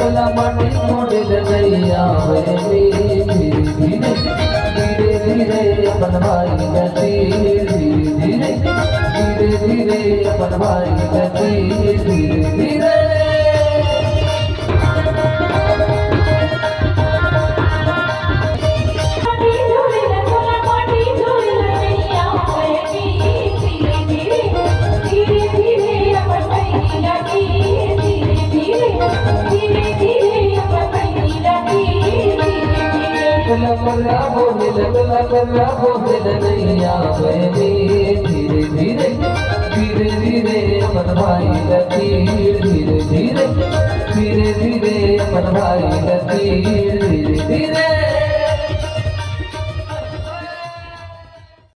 लगला माटी मोड़े नैया धीरे धीरे धीरे धीरे अपन भाई धीरे धीरे धीरे धीरे अपन भाई धीरे धीरे लगला बोले नैया धीरे धीरे धीरे धीरे अपन भाई धीरे धीरे धीरे धीरे धीरे अपन भाई धीरे धीरे